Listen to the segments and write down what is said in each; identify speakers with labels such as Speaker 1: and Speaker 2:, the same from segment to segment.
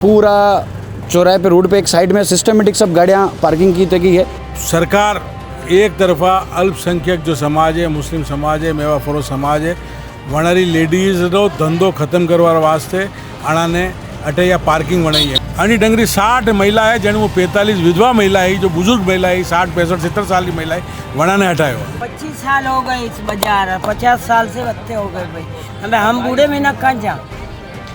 Speaker 1: पूरा चौराहे पे रोड पे एक साइड में सिस्टमेटिक सब गाड़ियाँ पार्किंग की तकी है।
Speaker 2: सरकार एक तरफा अल्पसंख्यक जो समाज है, मुस्लिम समाज है, मेवा फरोश समाज है, वणारी लेडीज रो धंधो खत्म करवार वास्ते अणाने अटे पार्किंग वणाई है। अणी डंगरी 60 महिला है, जन वो 45 विधवा महिला है, जो बुजुर्ग महिला है, 60, 65, 70 साल की महिला है, वणाने हटायो।
Speaker 3: 25 साल हो गए इस बाजार, 50 साल से बच्चे हो गए भाई। हम बूढ़े में न कहाँ जा,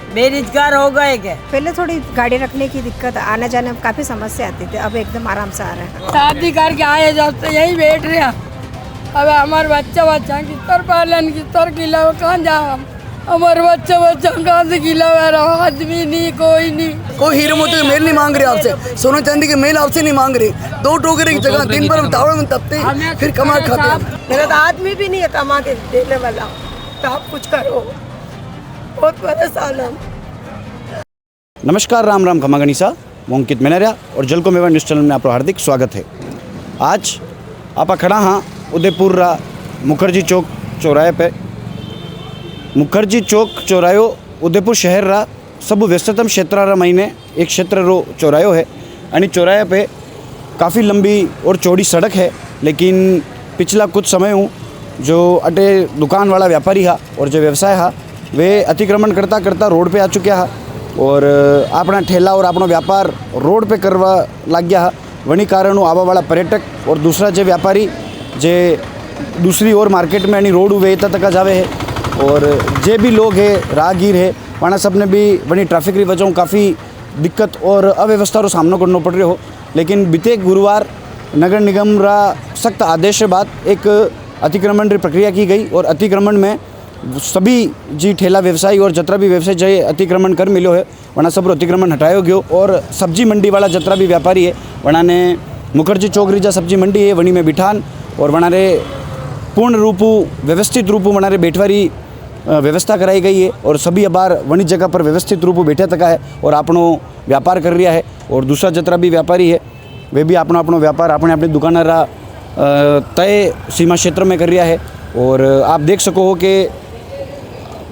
Speaker 3: बेरोजगार हो गए क्या?
Speaker 4: पहले थोड़ी गाड़ी रखने की दिक्कत, आने जाने में काफ़ी समस्या आती थी, अब एकदम आराम से आ रहे हैं।
Speaker 5: शादी करके आए जब से यही बैठ रहे हैं। अब हमारे बच्चा कितर पालन कितर खिलाओ, कहाँ जाओ? हमारे बच्चा कहाँ से खिलाओ? आदमी नहीं, कोई नहीं।
Speaker 6: कोई हीरो मोती मेल नहीं मांग रहे आपसे, सोना चांदी के मेल आपसे नहीं मांग रहे। 2 टोकरे की जगह दिन भर तावड़े में तपते फिर कमा खाते हैं।
Speaker 4: मेरा तो आदमी भी नहीं है कमा के देने वाला, तो आप कुछ करो, बहुत परेशान हम।
Speaker 1: नमस्कार, राम राम, खमा गणिसा, मैं अंकित मेनरिया और जल को मेवा न्यूज़ चैनल में आपका हार्दिक स्वागत है। आज आप खड़ा हाँ उदयपुर रा मुखर्जी चौक चौराहे पे। मुखर्जी चौक चौरायो उदयपुर शहर रा सब व्यस्ततम क्षेत्र रा महीने एक क्षेत्र रो चौरायो है। यानी चौराहे पे काफ़ी लंबी और चौड़ी सड़क है, लेकिन पिछला कुछ समय हूँ जो अटे दुकान वाला व्यापारी हा और जो व्यवसाय हा वे अतिक्रमण करता करता रोड पे आ चुक्या हा और अपना ठेला और अपना व्यापार रोड पे करवा लग गया। वनी कारण आवा वाला पर्यटक और दूसरा जो व्यापारी जे दूसरी और मार्केट में यानी रोड वेता तक जावे है और जे भी लोग है राहगीर है वहाँ सब ने भी वनी ट्रैफिक की वजह काफ़ी दिक्कत और अव्यवस्था रो सामना करना पड़ रहा हो। लेकिन बीते गुरुवार नगर निगम रा सख्त आदेश के बाद एक अतिक्रमण की प्रक्रिया की गई और अतिक्रमण में सभी जी ठेला व्यवसायी और जतरा भी व्यवसाय जो अतिक्रमण कर मिलो है वहाँ सब अतिक्रमण हटायो गयो और सब्जी मंडी वाला जतरा भी व्यापारी है वहाँ ने मुखर्जी चौक री जा सब्जी मंडी है वनी में बिठान और वहाँ रे पूर्ण रूपू व्यवस्थित रूपू वहाँ रे बैठवारी व्यवस्था कराई गई है और सभी अबार वनी जगह पर व्यवस्थित रूपू बैठा तका है और अपनो व्यापार कर रहा है। और दूसरा जतरा भी व्यापारी है वे भी अपना अपनो व्यापार अपने अपनी दुकान रा तय सीमा क्षेत्र में कर रहा है। और आप देख सको हो कि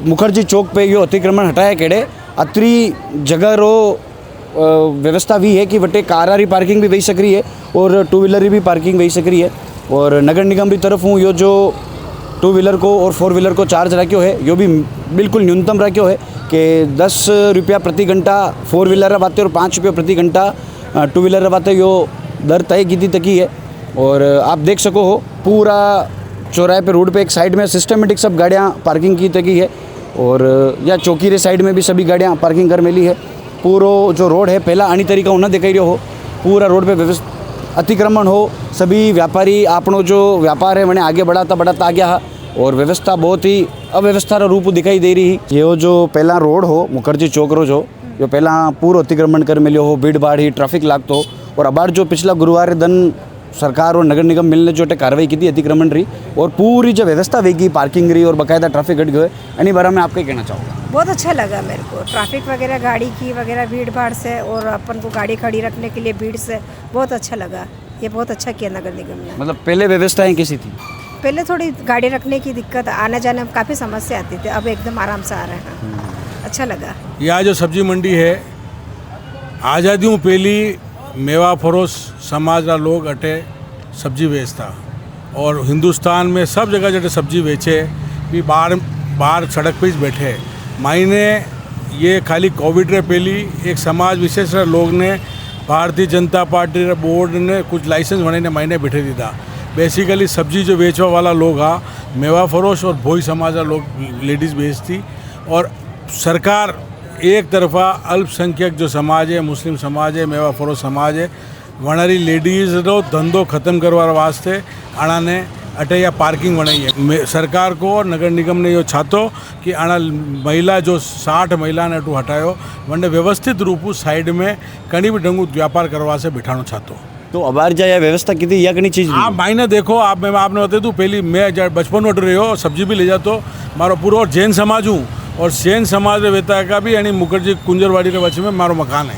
Speaker 1: मुखर्जी चौक पे यो अतिक्रमण हटाया केड़े अतरी जगह रो व्यवस्था भी है कि वटे कारारी पार्किंग भी वही सक रही है और 2 व्हीलर भी पार्किंग वही सक रही है। और नगर निगम की तरफ हूँ यो जो 2 व्हीलर को और 4 व्हीलर को चार्ज रखियो है यो भी बिल्कुल न्यूनतम रखियो है कि 10 रुपया प्रति घंटा 4 व्हीलर बातें और 5 रुपये प्रति घंटा 2 व्हीलर बातें यो दर तय की तकी है। और आप देख सको हो पूरा चौराहे पे रोड पे एक साइड में सिस्टमेटिक सब गाड़ियाँ पार्किंग की तकी है और या चौकी रे साइड में भी सभी गाड़ियाँ पार्किंग कर मिली है। पूरा जो रोड है पहला आनी तरीका उन्हें दिखाई रहो हो, पूरा रोड पे अतिक्रमण हो, सभी व्यापारी आपनो जो व्यापार है मैंने आगे बढ़ाता बढ़ाता आ गया है और व्यवस्था बहुत ही अव्यवस्था रा रूप दिखाई दे रही है। ये जो पहला रोड हो मुखर्जी चौक रो जो पहला पूरा अतिक्रमण कर मिलो हो, भीड़ भाड़ ही ट्रैफिक लागतो हो और अबार जो पिछला गुरुवार दिन सरकार और नगर निगम मिलने जो कार्रवाई की थी अतिक्रमण रही और पूरी जो व्यवस्था वेगी पार्किंग रही और बाकायदा ट्रैफिक हट गए। यानी बारे में आपको कहना चाहूँगा
Speaker 4: बहुत अच्छा लगा मेरे को, ट्रैफिक वगैरह गाड़ी की वगैरह भीड़ भाड़ से और अपन को गाड़ी खड़ी रखने के लिए भीड़ से बहुत अच्छा लगा। ये बहुत अच्छा किया नगर निगम ने।
Speaker 1: मतलब पहले व्यवस्थाएं कैसी थी?
Speaker 4: पहले थोड़ी गाड़ी रखने की दिक्कत, आने जाने में काफ़ी समस्या आती थी, अब एकदम आराम से आ रहे हैं, अच्छा लगा।
Speaker 2: यहाँ जो सब्जी मंडी है आज़ादियों पहली मेवा फरोश समाज रा लोग अटे सब्जी बेचता और हिंदुस्तान में सब जगह जटे सब्जी बेचे भी बाहर सड़क पे ही बैठे मायने ये खाली कोविड रे पहली एक समाज विशेष लोग ने भारतीय जनता पार्टी रे बोर्ड ने कुछ लाइसेंस बनाने मायने बैठे दीदा। बेसिकली सब्जी जो बेचवा वाला लोग हा मेवा फरोश और भोई समाज रा लोग लेडीज़ बेचती और सरकार एक तरफा अल्पसंख्यक जो समाज है, मुस्लिम समाज है, मेवा फरोश समाज है, वणारी लेडीज रो धंधो खत्म करवार वास्ते अणाने अटे पार्किंग वणाई है। सरकार को और नगर निगम ने यो छातो कि अणा महिला जो 60 महिला ने अटू हटायो वने व्यवस्थित रूप साइड में कहीं भी ढंगू व्यापार करवा से बिठानो छातो।
Speaker 1: तो अबार जाए व्यवस्था की थी या कहीं चीज़
Speaker 2: आप मायने देखो आप मैं आपने बता दूँ पहली मैं बचपन में उठ रही हो सब्जी भी ले जातो मारो पूरा और जैन समाज हूँ और जैन समाज वेता का भी यानी मुखर्जी कुंजरवाड़ी के बच्चे में मारो मकान है।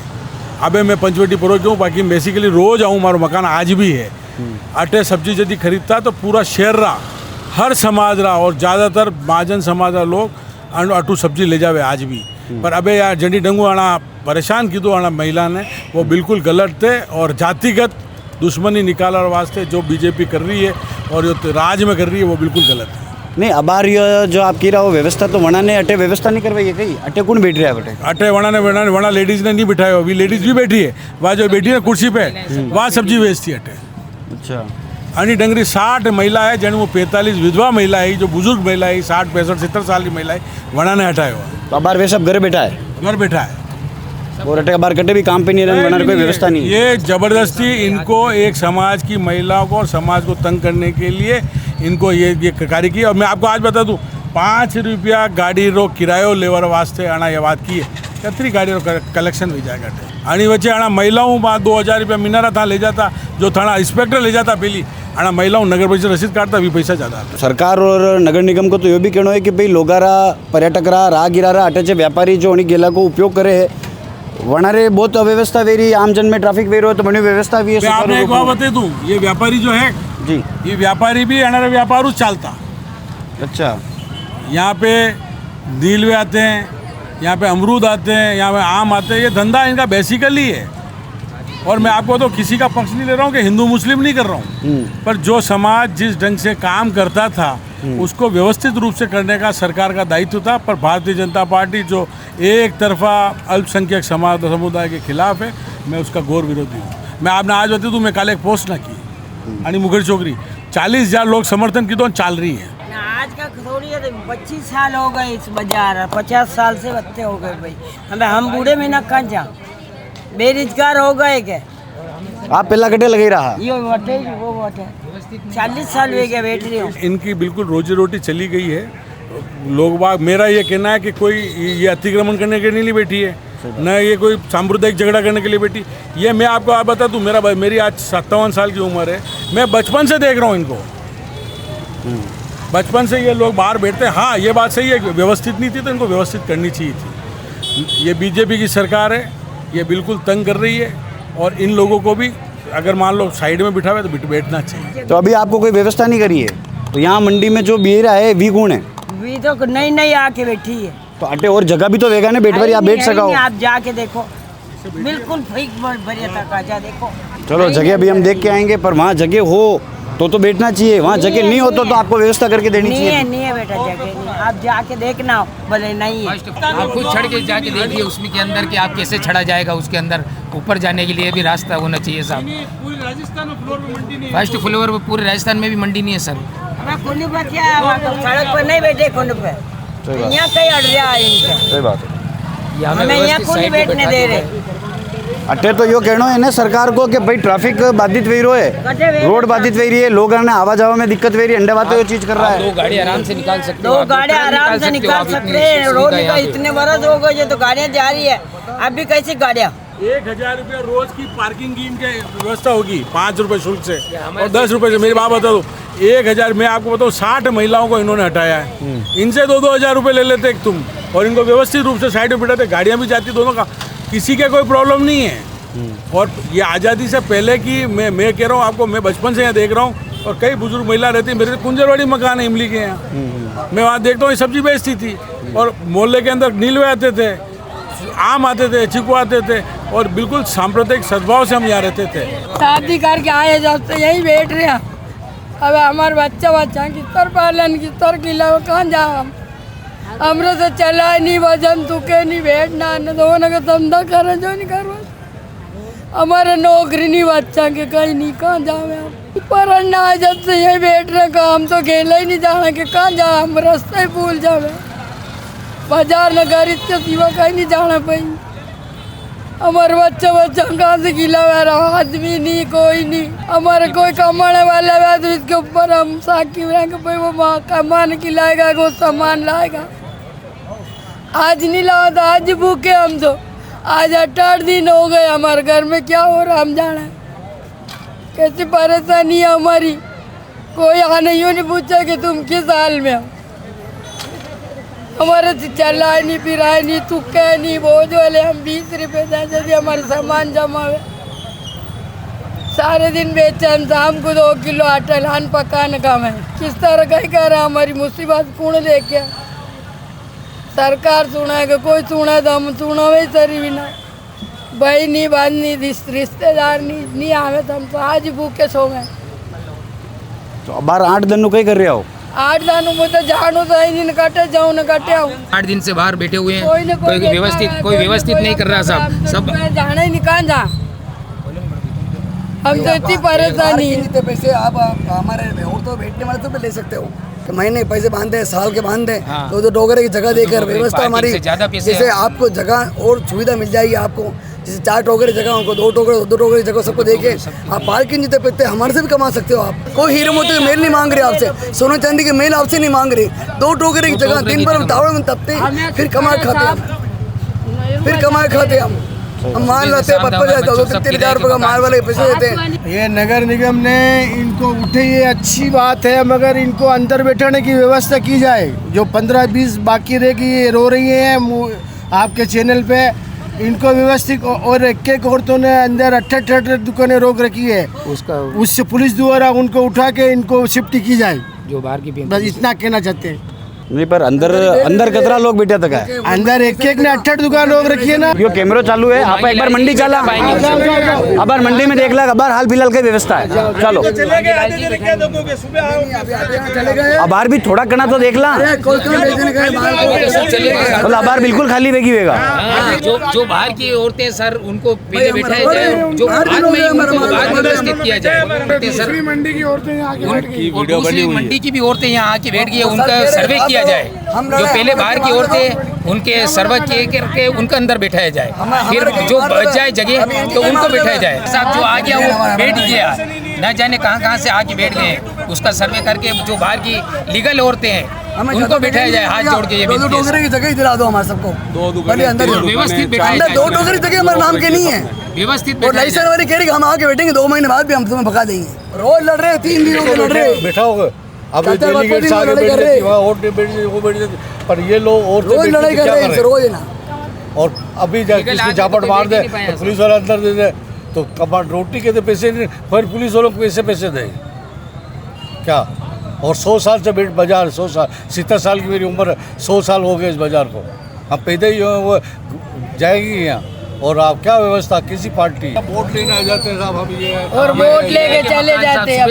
Speaker 2: अबे मैं पंचवटी परोज जाऊँ बाकी बेसिकली रोज़ आऊँ मारो मकान आज भी है। अटे सब्जी यदि खरीदता तो पूरा शहर रा हर समाज रा और ज़्यादातर महाजन समाज रा लोग अटू सब्जी ले जावे आज भी। पर अबे यार जंडी डंगू आना परेशान की दो महिला ने वो बिल्कुल गलत थे और जातिगत दुश्मनी निकालने वास्ते जो बीजेपी कर रही है और जो राज में कर रही है वो बिल्कुल गलत है।
Speaker 1: नहीं अबार ये जो आप की रहा हो व्यवस्था तो वना ने अटे व्यवस्था नहीं करवाई है कहीं अटे कौन बैठ रहा है बटे
Speaker 2: अटे वना लेडीज़ ने नहीं बिठाया, अभी लेडीज़ भी बैठी है वहाँ जो बैठी है कुर्सी पे वहाँ सब्जी बेचती है अटे।
Speaker 1: अच्छा
Speaker 2: अनी डंगरी 60 महिला है जन वो 45 विधवा महिला है जो बुजुर्ग महिला है 60 65 70 साल की महिला है वना ने हटाया हुआ
Speaker 1: तो अबार वे सब घर बैठा है
Speaker 2: घर बैठा है
Speaker 1: और अटे अबार कटे भी काम पे नहीं रहने वना कोई व्यवस्था नहीं है।
Speaker 2: ये जबरदस्ती इनको एक समाज की महिलाओं को और समाज को तंग करने के लिए इनको ये कार्य किया। और मैं आपको आज बता दूं 5 रुपया गाड़ी रो किरायो लेवर वास्ते आना ये बात की है कतरी गाड़ी रो कलेक्शन हो जाएगा आनी वच्चे आना महिलाओं 2000 रुपया मिनारा था ले जाता जो थाना इंस्पेक्टर ले जाता पहली आना महिलाओं नगर परिषद रसीद काटता भी पैसा ज़्यादा आता।
Speaker 1: सरकार और नगर निगम को तो ये भी कहना है कि भाई लोगारा पर्यटकरा राहगीरारा अटे व्यापारी जो उन्हीं गेला को उपयोग करे है वनारे बहुत अव्यवस्था वेरी आम जन में ट्रैफिक वेरो तो बड़ी व्यवस्था भी है।
Speaker 2: मैं आपने एक बात बता दूं ये व्यापारी जो है
Speaker 1: जी
Speaker 2: ये व्यापारी भी अनारे व्यापार चलता
Speaker 1: अच्छा
Speaker 2: यहाँ पे नीलवे आते हैं यहाँ पे अमरूद आते हैं यहाँ पे आम आते हैं ये धंधा इनका बेसिकली है। और मैं आपको तो किसी का पक्ष नहीं ले रहा हूँ कि हिंदू मुस्लिम नहीं कर रहा हूँ पर जो समाज जिस ढंग से काम करता था उसको व्यवस्थित रूप से करने का सरकार का दायित्व था। पर भारतीय जनता पार्टी जो एक तरफा अल्पसंख्यक समाज समुदाय के खिलाफ है मैं उसका घोर विरोधी हूँ। मैं आपने आज बता दूँ मैं कल एक पोस्ट ना की आणि मुखर छोकरी 40,000 लोग समर्थन की तो चल रही है।
Speaker 3: आज का थोड़ी है 25 साल हो गए इस बाजार 50 साल से बच्चे हो गए भाई हमें हम बूढ़े में न कहाँ जा बेरोजगार हो गए क्या
Speaker 1: आप पहला कटे लगे रहा
Speaker 3: ये वटे वो वटे 40 साल हो गए बैठ रही हूँ।
Speaker 2: इनकी बिल्कुल रोजी रोटी चली गई है। लोग बाग मेरा ये कहना है कि कोई ये अतिक्रमण करने के लिए बैठी है न ये कोई सांप्रदायिक झगड़ा करने के लिए बैठी। ये मैं आपको आप बता दूँ मेरी आज 57 साल की उम्र है मैं बचपन से देख रहा हूँ इनको बचपन से ये लोग बाहर बैठते हैं। हाँ ये बात सही है व्यवस्थित नहीं थी तो इनको व्यवस्थित करनी चाहिए थी। ये बीजेपी की सरकार है ये बिल्कुल तंग कर रही है और इन लोगों को भी अगर मान लो साइड में बिठावे तो बैठना चाहिए।
Speaker 1: तो अभी आपको कोई व्यवस्था नहीं करी है तो यहाँ मंडी में जो बेरा है वी कौन है
Speaker 3: वी तो नई आके बैठी है
Speaker 1: तो अटे और जगह भी तो वेगा ने बैठ आप बैठ सका हो।
Speaker 3: आप जाके देखो बिल्कुल फेक भरिया तक आ जा देखो।
Speaker 1: चलो जगह भी हम देख के आएंगे पर वहाँ जगह हो तो बैठना चाहिए वहाँ जगह नहीं हो तो आपको व्यवस्था करके देनी चाहिए।
Speaker 3: नहीं है बेटा जगह नहीं आप जाके देखना भले नहीं है
Speaker 7: आप खुद चढ़ के जाके देखिए उसमें के अंदर कि आप कैसे चढ़ा जाएगा उसके अंदर ऊपर जाने के लिए भी रास्ता होना चाहिए साहब।
Speaker 2: पूरे राजस्थान में फ्लोर में मंडी नहीं
Speaker 7: फर्स्ट फ्लोर पर पूरे राजस्थान में भी मंडी नहीं है सर।
Speaker 3: हमें कुंड पर क्या है सड़क पर नहीं बैठे कुंड पे यहाँ कहीं अड़ रहा है इनका
Speaker 1: सही बात है
Speaker 3: हमें यहाँ कुंड बैठने दे रहे।
Speaker 1: अटे तो यो कहना है ना सरकार को कि भाई ट्रैफिक बाधित वही है रोड बाधित वही है लोग आवा जावा में दिक्कत वही अंडे बातें चीज कर रहा है।
Speaker 7: 2 गाड़ी आराम से निकाल सकते
Speaker 3: 2 गाड़ियाँ आराम से निकाल सकते हैं रोड का इतने बरस हो गए तो गाड़ियाँ जा रही है अभी कैसी गाड़ियाँ
Speaker 2: 1000 रुपया रोज की पार्किंग की इनके व्यवस्था होगी 5 रुपये शुल्क से और 10 रुपये से। मेरी बात बता दो 1000 मैं आपको बताऊँ 60 महिलाओं को इन्होंने हटाया है इनसे 2-2 हज़ार रुपये ले लेते तुम और इनको व्यवस्थित रूप से साइड में बिठाते गाड़ियाँ भी जाती दोनों का किसी के कोई प्रॉब्लम नहीं है। और ये आज़ादी से पहले की मैं कह रहा हूँ आपको मैं बचपन से यहाँ देख रहा हूँ और कई बुजुर्ग महिला रहती है मेरे कुंजरवाड़ी मकान है इमली के यहाँ मैं वहाँ देखता हूँ ये सब्जी बेचती थी और मोहल्ले के अंदर नीलवे आते थे आम आते थे चीकू आते थे और बिल्कुल सांप्रदायिक सद्भाव से हम यहाँ रहते थे।
Speaker 5: शादी करके आए जब से यही बैठ रहे हैं अब हमारे बच्चा कितर पालन कितर किला कहाँ जाओ हमरो से चला नहीं वजन तुके नहीं बैठना न दोनों का धंधा करे जो नहीं करो हमारे नौकरी नहीं बच्चा के कहीं नहीं कहाँ जावे हम पर अन्ना जब से यही बैठ रहे का हम तो गेला ही नहीं जाना कि कहाँ जा हम रास्ते ही भूल जावे बाजार नगर इसके सिवा कहीं नहीं जाना पाई हमारे बच्चा कहाँ से गिला हुआ रहा आदमी नहीं कोई नहीं हमारे कोई कमाने वाला है तो इसके ऊपर हम साकी रहेंगे भाई वो कमान खिलाएगा वो सामान लाएगा आज नहीं लाओ तो आज भूखे हम तो आज 8 दिन हो गए हमारे घर में क्या हो रहा हम जाना कैसी परेशानी है हमारी कोई आने यूँ नहीं पूछा कि तुम किस हाल में हो हमारे से चला नहीं फिराए नहीं तुक्के नहीं बोझ वाले हम 20 रुपये देते थे हमारे सामान जमा हुए सारे दिन बेचे हम शाम को 2 किलो आटा लान पकाने का मैं किस तरह का ही कर रहा हमारी मुसीबत कौन लेके सरकार सुनाएगा कोई सुना तो हम सुना वही सरी भी ना भाई नहीं बात नहीं रिश्तेदार नहीं आवे तो हम तो आज भूखे सो गए।
Speaker 1: तो बार 8 दिन कई कर रहे हो?
Speaker 5: 8 दिन में तो जानो तो दिन कटे जाऊँ न कटे आऊँ।
Speaker 7: 8 दिन से बाहर बैठे हुए हैं,
Speaker 5: कोई
Speaker 7: कोई व्यवस्थित नहीं कर रहा साहब। सब
Speaker 5: जाना ही निकाल जा, हम तो इतनी परेशानी।
Speaker 6: जितने पैसे आप हमारे और तो बैठने वाले तो ले सकते हो कि महीने पैसे बांधे साल के बांधे, तो जो डोगरे की जगह देकर व्यवस्था हमारी, जैसे आपको जगह और सुविधा मिल जाएगी आपको, जैसे 4 टोकरे जगह उनको 2 टोकरे जगह सबको देके आप पार्किंग जितने पैसे हमारे से भी कमा सकते हो आप। कोई हीरो मोती के मेल नहीं मांग रहे आपसे, सोने चांदी के मेल आपसे नहीं मांग रहे। 2 टोकरे की जगह दिन भर तावड़े में तपते फिर कमा खाते हम माल लाते हैं 2-3 रुपये का माल वाले पैसे देते हैं।
Speaker 8: ये नगर निगम ने इनको उठे, ये अच्छी बात है, मगर इनको अंदर बैठाने की व्यवस्था की जाए। जो 15-20 बाकी रह गई ये रो रही हैं आपके चैनल पे, इनको व्यवस्थित, और एक औरतों ने अंदर 88 दुकानें रोक रखी है, उससे पुलिस द्वारा उनको उठा के इनको शिफ्ट की जाए,
Speaker 7: जो बाहर की
Speaker 8: बस इतना कहना चाहते हैं।
Speaker 1: नहीं पर अंदर कितना लोग बैठे तक है?
Speaker 8: अंदर एक ने 88 दुकान रोक रखी है ना।
Speaker 1: यो कैमरा चालू है, आप एक बार मंडी चला, अब बार मंडी में देख ला, अब बार हाल फिलहाल की व्यवस्था है। चलो अब बार भी थोड़ा करना तो देख ला, अब बार बिल्कुल खाली वेगी वेगा।
Speaker 7: जो बाहर की औरतें सर उनको पहले बैठाया जाए, जो बाद में व्यवस्थित किया जाए सर।
Speaker 8: मंडी की औरतें
Speaker 7: दूसरी मंडी की भी औरतें यहाँ आके बैठ गई, उनका सर्वे किया जाए। जो पहले बाहर की औरतें उनके सर्वे किए करके उनका अंदर बैठाया जाए, फिर जो बच जाए जगह तो उनको बैठाया जाए। साहब जो आ गया वो बैठ गया, न जाने कहाँ से आके बैठ गए, उसका सर्वे करके जो बाहर की लीगल औरतें हैं उनको बैठाया जाए हाथ जोड़ के। ये
Speaker 6: 2 टोकरे की जगह ही दिला दो हमारे सबको,
Speaker 7: व्यवस्थित बैठाया जाए।
Speaker 6: 2 टोकरे की जगह हमारे नाम के नहीं है,
Speaker 7: व्यवस्थित
Speaker 6: और लाइसेंस वाली कह रही हम आके बैठेंगे 2 महीने बाद भी हम तुम्हें भगा देंगे। रोज लड़ रहे, 3 दिनों से लड़ रहे,
Speaker 8: बैठा होगा। अब डेलीगेट आगे बैठ जाती, वहाँ और बैठ जाती, वो बैठ जाती, पर ये लोग और
Speaker 6: रोज लड़ाई कर रहे हैं, रोज ना।
Speaker 8: और अभी किसकी झापट मार दे तो पुलिस वाला अंदर दे दे, तो कमांड रोटी के तो पैसे नहीं, फिर पुलिस वालों को पैसे दें क्या? और 100 साल से बाजार, 100 साल 70 साल की मेरी उम्र है, 100 साल हो गए इस बाजार को, हम पैदा ही वो जाएगी यहाँ। और आप क्या व्यवस्था, किसी पार्टी वोट लेने आ जाते हैं साहब, हम ये
Speaker 5: और वोट लेके चले जाते हैं।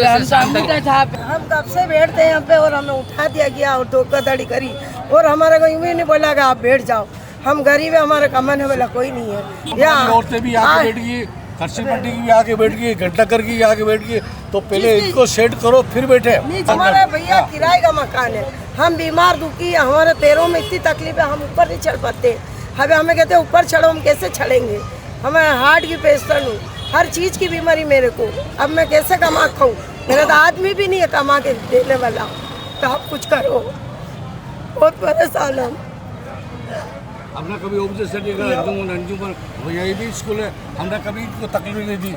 Speaker 3: हम कब से बैठते हैं यहाँ पे, और हमें उठा दिया गया और धोखाधड़ी करी, और हमारे को यूँ ही नहीं बोला कि आप बैठ जाओ, हम गरीब है, हमारे कमाने वाला कोई नहीं है। यहाँ
Speaker 8: औरतें भी आके बैठ गई, खर्ची मंडी की भी आके बैठ गई, घंटा कर की आके बैठ गई, तो पहले इनको सेट करो फिर बैठे।
Speaker 3: हमारा भैया किराए का मकान है, हम बीमार दुखी है, हमारे पैरों में इतनी तकलीफ है, हम ऊपर नहीं चढ़ पाते। अभी हमें कहते हैं ऊपर चढ़ो, हम कैसे चढ़ेंगे? हमें हार्ट की पेशेंट हूँ, हर चीज़ की बीमारी मेरे को, अब मैं कैसे कमा खाऊँ? मेरा तो आदमी भी नहीं है कमा के देने वाला, तो आप कुछ करो, बहुत परेशान हम।
Speaker 8: हमने कभी ऑब्जेक्शन नहीं करा, अंजुमन वो यही भी स्कूल है, हमने कभी इनको तकलीफ नहीं दी।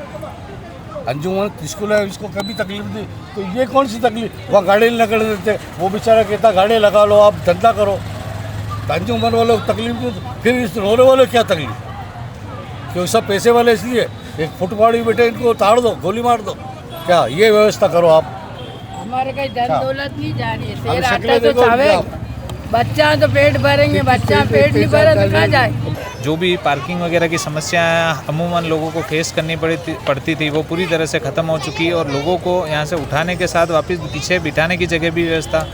Speaker 8: अंजुमन स्कूल है, इसको कभी तकलीफ दी, तो ये कौन सी तकलीफ? वहाँ गाड़ी नहीं कर देते, वो बेचारा कहता गाड़ी लगा लो, आप धंधा करो। अंजुमन वालों को तकलीफ दी, फिर इस रोने वाले क्या तकलीफ? क्योंकि सब पैसे वाले, इसलिए एक फुटपाड़ी बैठे इनको ताड़ दो, गोली मार दो, क्या ये व्यवस्था करो आप?
Speaker 5: हमारे कहीं धन दौलत नहीं जा रही है, शेर आता तो चावे, बच्चा तो पेट भरेंगे, बच्चा पेट नहीं भरा तो कहाँ जाए?
Speaker 9: जो भी पार्किंग वगैरह की समस्या अमूमन लोगों को फेस करनी पड़ती थी, वो पूरी तरह से ख़त्म हो चुकी है, और लोगों को यहाँ से उठाने के साथ वापस पीछे बिठाने की जगह भी व्यवस्था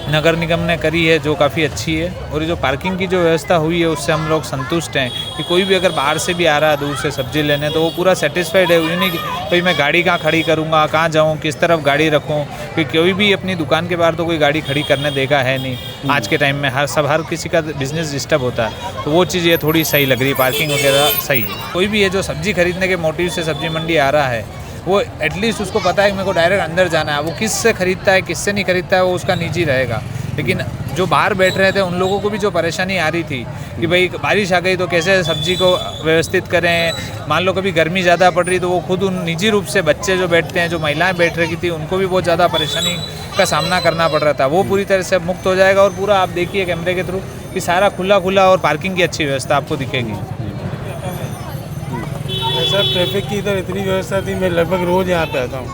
Speaker 9: नगर निगम ने करी है, जो काफ़ी अच्छी है। और ये जो पार्किंग की जो व्यवस्था हुई है उससे हम लोग संतुष्ट हैं कि कोई भी अगर बाहर से भी आ रहा है दूर से सब्जी लेने, तो वो पूरा सेटिस्फाइड है। नहीं कि भाई मैं गाड़ी कहाँ खड़ी करूँगा, कहाँ जाऊँ, किस तरफ गाड़ी रखूँ, क्योंकि कोई भी अपनी दुकान के बाहर तो कोई गाड़ी खड़ी करने देगा है नहीं आज के टाइम में। हर किसी का बिजनेस डिस्टर्ब होता है, तो वो चीज़ ये थोड़ी सही लग रही है, पार्किंग वगैरह सही है। कोई भी है जो सब्जी खरीदने के मोटिव से सब्जी मंडी आ रहा है, वो एटलीस्ट उसको पता है कि मेरे को डायरेक्ट अंदर जाना है। वो किस से खरीदता है, किससे नहीं खरीदता है, वो उसका निजी रहेगा। लेकिन जो बाहर बैठ रहे थे उन लोगों को भी जो परेशानी आ रही थी कि भाई बारिश आ गई तो कैसे सब्जी को व्यवस्थित करें, मान लो कभी गर्मी ज़्यादा पड़ रही तो वो खुद उन निजी रूप से बच्चे जो बैठते हैं, जो महिलाएं बैठ रही थी, उनको भी बहुत ज़्यादा परेशानी का सामना करना पड़ रहा था। वो पूरी तरह से मुक्त हो जाएगा और पूरा आप देखिए कैमरे के थ्रू कि सारा खुला और पार्किंग की अच्छी व्यवस्था आपको दिखेगी।
Speaker 10: सर ट्रैफिक की इधर इतनी व्यवस्था थी, मैं लगभग रोज़ यहाँ पे आता हूँ,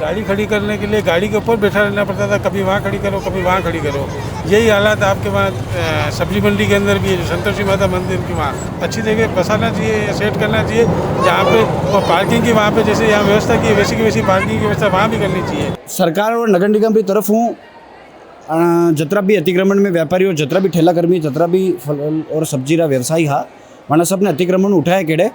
Speaker 2: गाड़ी खड़ी करने के लिए गाड़ी के ऊपर बैठा रहना पड़ता था, कभी वहाँ खड़ी करो कभी वहाँ खड़ी करो। यही हालात आपके वहाँ सब्जी मंडी के अंदर भी है, जो संतोषी माता मंदिर की वहाँ अच्छी जगह बसाना चाहिए या सेट करना चाहिए, जहाँ पे और पार्किंग की वहाँ पे जैसे यहाँ व्यवस्था की वैसी की वैसी पार्किंग की व्यवस्था वहाँ भी करनी चाहिए।
Speaker 1: सरकार और नगर निगम की तरफ हूँ जतरा भी अतिक्रमण में व्यापारी और जतरा भी ठेला कर्मी जतरा भी फल और सब्जी रा व्यवसायी हा वना सबने अतिक्रमण उठाया केड़े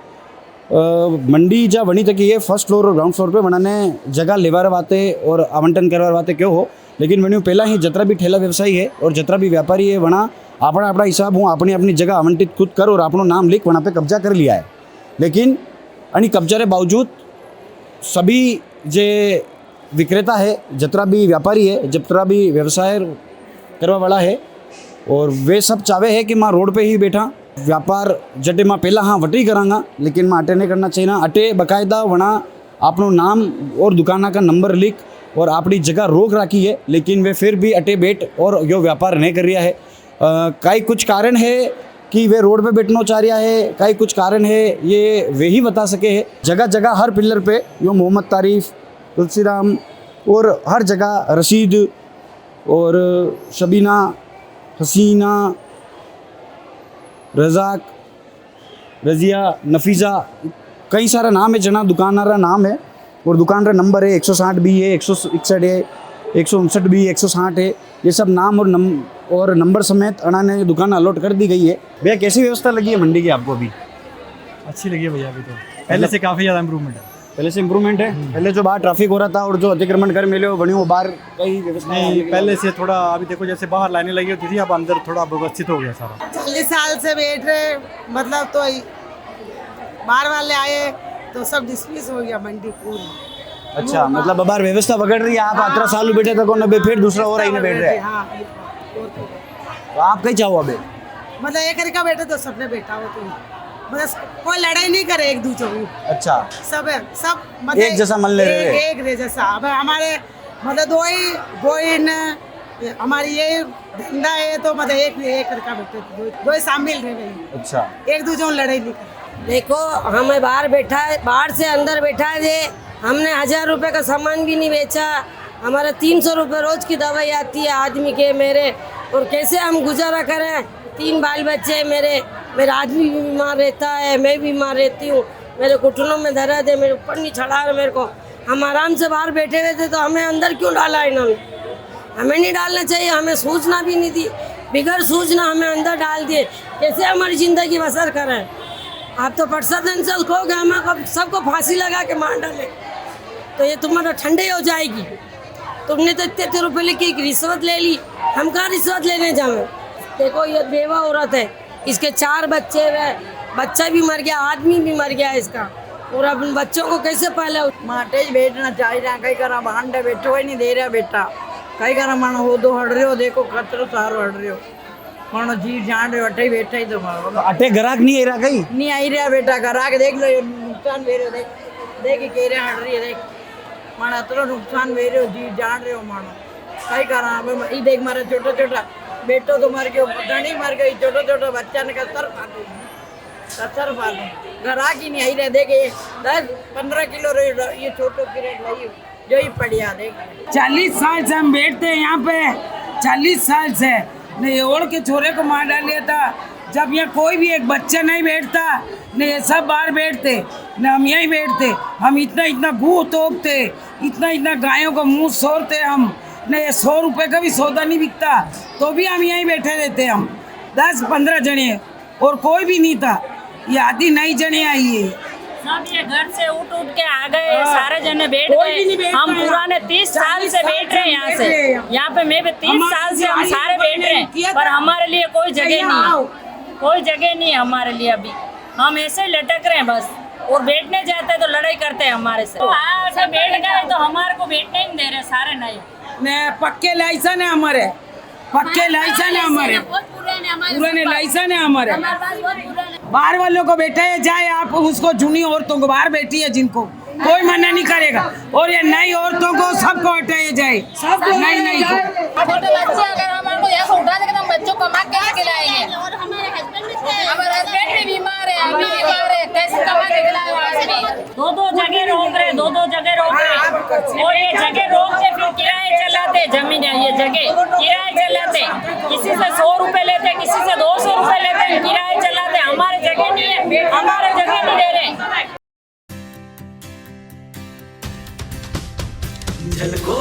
Speaker 1: मंडी जा वणी तक ये फर्स्ट फ्लोर और ग्राउंड फ्लोर पे वनाने जगह लेवार वाते और आवंटन करवार वाते क्यों हो, लेकिन वणु पहला ही जतरा भी ठेला व्यवसायी है और जतरा भी व्यापारी है वना अपना हिसाब हूँ अपनी अपनी जगह आवंटित खुद कर और अपनो नाम लिख वहाँ पे कब्जा कर लिया है। लेकिन अनी कब्जा के बावजूद सभी जे विक्रेता है जतरा भी व्यापारी है जतरा भी व्यवसाय करवा वाला है और वे सब चाहे है कि माँ रोड पे ही बैठा व्यापार जटे माँ पहला हाँ वटी करांगा, लेकिन माँ अटे नहीं करना चाहिए ना। अटे बकायदा वना अपनो नाम और दुकाना का नंबर लिख और अपनी जगह रोक रखी है, लेकिन वे फिर भी अटे बैठ और यो व्यापार नहीं कर रहा है। कई कुछ कारण है कि वे रोड पे बैठना चाह रहा है, कई कुछ कारण है ये वे ही बता सके है। जगह जगह हर पिलर पे यो मोहम्मद तारीफ तुलसीराम और हर जगह रशीद और शबीना हसीना रज़ाक रज़िया नफीज़ा कई सारा नाम है, जना दुकानदार नाम है और दुकान का नंबर है 160 भी है 161 है 159 भी 160 है। ये सब नाम और नंबर समेत अना ने दुकान अलॉट कर दी गई है। भैया कैसी व्यवस्था लगी है मंडी की आपको? अभी
Speaker 10: अच्छी लगी है भैया, अभी तो पहले से काफ़ी ज़्यादा इम्प्रूवमेंट है।
Speaker 1: पहले से इम्प्रूवमेंट है। पहले जो बाहर ट्रैफिक हो रहा था और जो अतिक्रमण कर मिले बनी वो बाहर कई व्यवस्था
Speaker 10: नहीं, पहले से थोड़ा अभी देखो जैसे बाहर लाइनें लगी होती थी, अब अंदर थोड़ा व्यवस्थित हो गया सारा।
Speaker 3: 40 साल से बैठ रहे मतलब तो बाहर वाले आए तो सब डिस्मिस हो गया मंडी पूरी।
Speaker 1: अच्छा, मतलब बाहर व्यवस्था बगड़ रही है। आप 18 साल बैठे थे कौन अबे फिर दूसरा हो रहा ही नहीं बैठ रहे। तो आप कहीं चाहो अबे
Speaker 3: मतलब एक का बैठे तो सबने बैठा हो तो मतलब कोई लड़ाई नहीं करे एक दूसरे को।
Speaker 1: अच्छा,
Speaker 3: सब मतलब
Speaker 1: एक जैसा मन ले रहे हैं।
Speaker 3: एक जैसा। अब हमारे मतलब दो ही न हमारी ये धंधा है तो मतलब एक करके बैठे दो ही शामिल रहे।
Speaker 1: अच्छा,
Speaker 3: एक दूसरे को लड़ाई नहीं करे। देखो हमें बाहर बैठा है, बाहर से अंदर बैठा है, हमने 1000 रुपये का सामान भी नहीं बेचा। हमारा 300 रुपये रोज की दवाई आती है आदमी के मेरे, और कैसे हम गुजारा करें। 3 बाल बच्चे हैं मेरा आदमी भी बीमार रहता है, मैं बीमार रहती हूँ, मेरे घुटनों में दर्द है, मेरे ऊपर नहीं चढ़ा रहे मेरे को। हम आराम से बाहर बैठे रहते तो हमें अंदर क्यों डाला इन्होंने? हमें नहीं डालना चाहिए, हमें सूचना भी नहीं दी, बिगड़ सूचना हमें अंदर डाल दिए। कैसे हमारी ज़िंदगी बसर करें? आप तो प्रशासन से खो गए, हमें सबको फांसी लगा के मार डाले तो ये तुम्हारा ठंडे हो जाएगी। तुमने तो इतने रुपये लेके रिश्वत ले ली, हम कहाँ रिश्वत लेने जाए? देखो ये बेवा औरत है, इसके 4 बच्चे हुए, बच्चा भी मर गया, आदमी भी मर गया इसका, और अब उन बच्चों को कैसे पाले?
Speaker 11: माटे बैठना चाहिए, कई करा भांडे बैठो ही नहीं दे रहा बेटा, कई करा मानो हो दो हट रहे हो, देखो खतरो सारो हट रहे हो, मानो जी जान रहे हो अटे बैठा ही तो मारो।
Speaker 1: अटे ग्राहक नहीं आ रहा कहीं? नहीं
Speaker 11: आई रहा बेटा, ग्राहक देख लो नुकसान दे रहे हो, देख कह रहे हट रही है, देख मानो अतरो नुकसान दे रहे हो, जी जान रहे हो मानो, कई करा ये देख मारा छोटा छोटा बेटो तो मर गयो, पतनी मर गई, छोटा छोटा बच्चा ने कसर फालू ग्राहक ही नहीं आई रहे। देखे 10-15 किलो ये छोटो की रेट लाई जो ही पड़िया देख।
Speaker 12: 40 साल से हम बैठते हैं यहाँ पे, 40 साल से नहीं ओढ़ के छोरे को मार डाल लिया था। जब यहाँ कोई भी एक बच्चा नहीं बैठता, न ये सब बाहर बैठते, न हम यहीं बैठते। हम इतना इतना गू तोपते, इतना इतना गायों का मुंह सोरते हम, न ये 100 रुपये का भी सौदा नहीं बिकता तो भी हम यहीं बैठे रहते। हम 10-15 जने और कोई भी नहीं था, ये आधी नई जने आई है।
Speaker 13: सब ये घर से उठ के आ गए, सारे जने बैठ गए। हम पुराने 30 साल से बैठ रहे हैं यहाँ से, यहाँ पे मैं भी 30 साल से हम सारे बैठ रहे हैं, पर हमारे लिए कोई जगह नहीं, कोई जगह नहीं है हमारे लिए। अभी हम ऐसे लटक रहे हैं बस, और बैठने जाते हैं तो लड़ाई करते हैं हमारे से। सब बैठ गए तो हमारे को बैठने नहीं दे रहे सारे नए।
Speaker 12: पक्के लाइसेंस है हमारे, पक्के लाइसेंस है हमारे, पुराने लाइसेंस है हमारे। बाहर वालों को बैठाया जाए, आप उसको जूनी औरतों को बाहर बैठी है जिनको कोई मना नहीं करेगा, और ये नई औरतों को सबको हटाया जाए, सबको नहीं
Speaker 13: छोटे बच्चे अगर हमारे को यहाँ उठा देंगे तो हम बच्चों को कमा के खिलाएंगे। हमारे हस्बैंड भी बीमार है, हम भी बीमार है, कैसे कमा के खिलाएंगे? 2 जगह रोक रहे, 2 जगह रोक रहे, और ये
Speaker 14: झलको